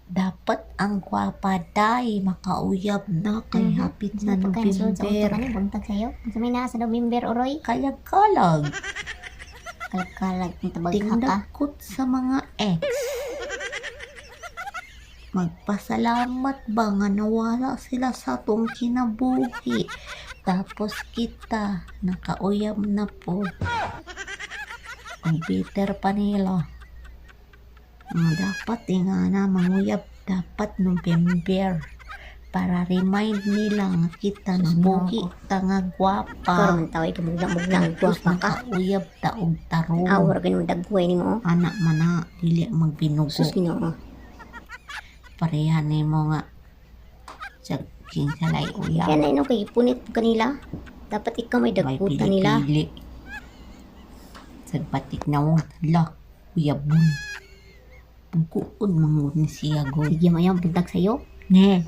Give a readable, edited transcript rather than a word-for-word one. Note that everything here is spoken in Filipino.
Dapat ang gwapa day makauyab na kay hapit na November. Buntag sa'yo. Sa may nasa November, Oroy. Kalag-kalag. Kalag-kalag. Ang tabag ka. Tindakot sa mga ex. Magpasalamat ba nga nawala sila sa atong kinabuhi. Tapos kita nakauyab na po. Ang bitter pa nila. Dapat nga na manguyab dapat November para remind nila nga kita na buhi ta nga gwapa. Karon taway ka muglang Gusto gwapa ka. uyab ta og tarong. Awar ganun dagway ni mo. Anak mana dili magbinugo. Sus Ginoo. Pareha nimo nga king salay uyab. Kaya na kay punit po kanila. Dapat ikaw may dagkutan nila. Pili. Sagpatik na mo. La, uyabon. Pagkuon mangun siya go. Sige mo yung buntag sa'yo. Ne,